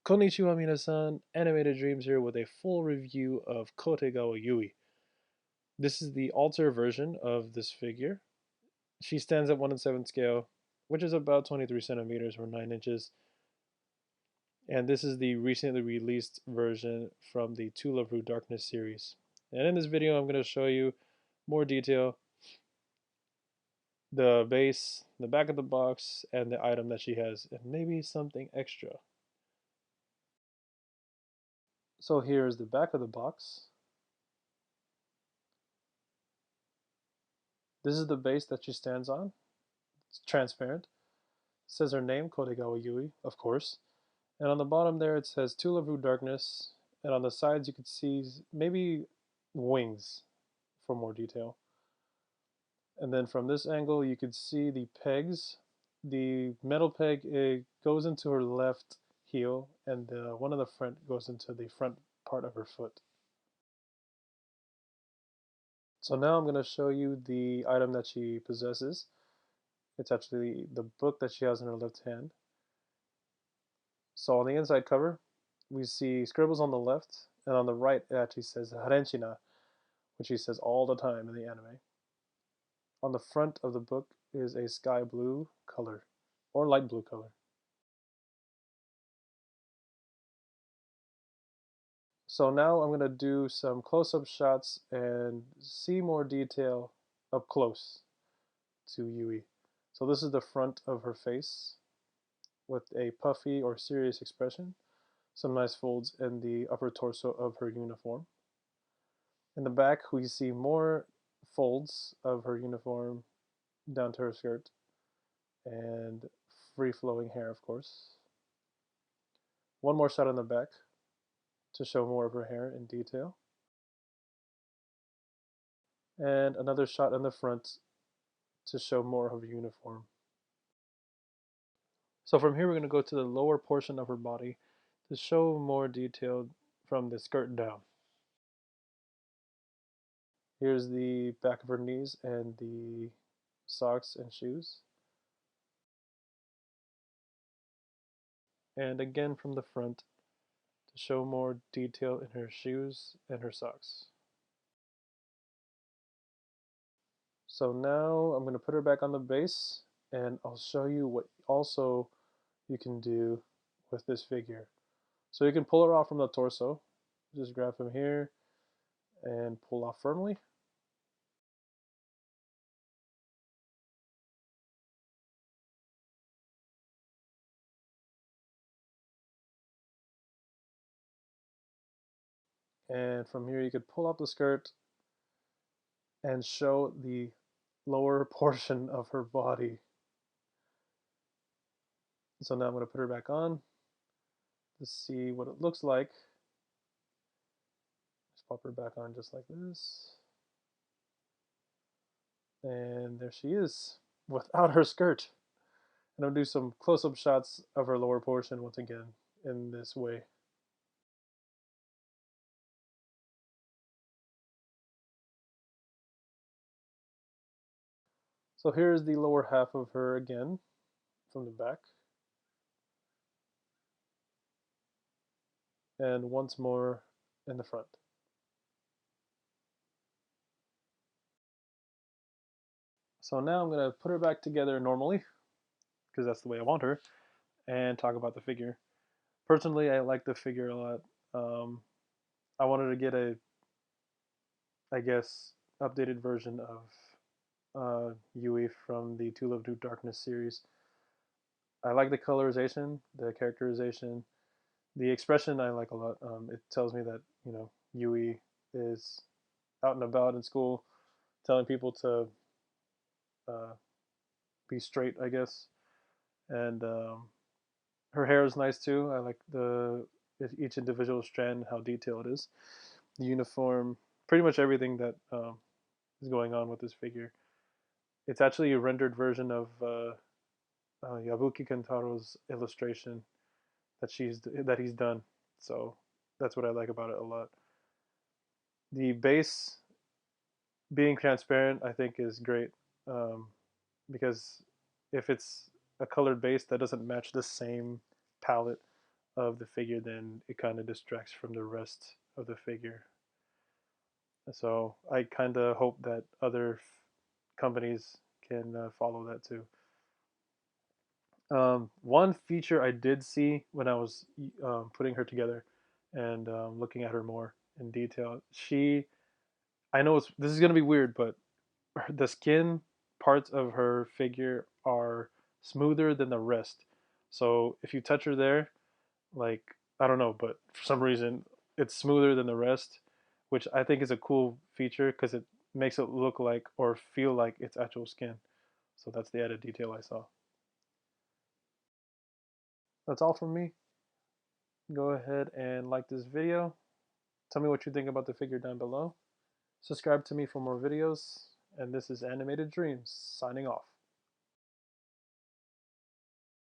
Konnichiwa minasan, Animated Dreams here with a full review of Kotegawa Yui. This is the alter version of this figure. She stands at 1 in 7 scale, which is about 23 centimeters or 9 inches. And this is the recently released version from the To Love Ru Darkness series. And in this video, I'm going to show you more detail, the base, the back of the box, and the item that she has, and maybe something extra. So here's the back of the box. This is the base that she stands on. It's transparent. It says her name, Kotegawa Yui, of course. And on the bottom there it says To Love Ru Darkness. And on the sides you could see maybe wings for more detail. And then from this angle you could see the pegs. The metal peg, it goes into her left heel, and one of the front goes into the front part of her foot. So now I'm going to show you the item that she possesses. It's actually the book that she has in her left hand. So on the inside cover, we see scribbles on the left, and on the right it actually says Harenshina, which he says all the time in the anime. On the front of the book is a sky blue color, or light blue color. So now I'm going to do some close-up shots and see more detail up close to Yui. So this is the front of her face with a puffy or serious expression, some nice folds in the upper torso of her uniform. In the back, we see more folds of her uniform down to her skirt and free-flowing hair, of course. One more shot on the back to show more of her hair in detail. And another shot in the front to show more of her uniform. So from here, we're going to go to the lower portion of her body to show more detail from the skirt down. Here's the back of her knees and the socks and shoes. And again from the front to show more detail in her shoes and her socks. So now I'm going to put her back on the base, and I'll show you what also you can do with this figure. So you can pull her off from the torso. Just grab from here and pull off firmly. And from here you could pull up the skirt and show the lower portion of her body. So now I'm going to put her back on to see what it looks like. Just pop her back on just like this. And there she is, without her skirt. And I'll do some close-up shots of her lower portion once again in this way. So here's the lower half of her again from the back. And once more in the front. So now I'm going to put her back together normally, because that's the way I want her, and talk about the figure. Personally, I like the figure a lot. I wanted to get a, I guess, updated version of Yui from the To Love Ru Darkness series. I like the colorization, the characterization, the expression I like a lot. It tells me that, Yui is out and about in school, telling people to uh, be straight, I guess. And her hair is nice too. I like each individual strand, how detailed it is. The uniform, pretty much everything that is going on with this figure. It's actually a rendered version of Yabuki Kentaro's illustration that he's done. So that's what I like about it a lot. The base being transparent, I think, is great because if it's a colored base that doesn't match the same palette of the figure, then it kind of distracts from the rest of the figure. So I kind of hope that other companies can follow that too. One feature I did see when I was putting her together and looking at her more in detail, I know this is gonna be weird, but the skin parts of her figure are smoother than the rest. So if you touch her there, like, I don't know, but for some reason it's smoother than the rest, which I think is a cool feature because it makes it look like or feel like it's actual skin. So that's the added detail I saw. That's all from me. Go ahead and like this video. Tell me what you think about the figure down below. Subscribe to me for more videos. And this is Animated Dreams, signing off.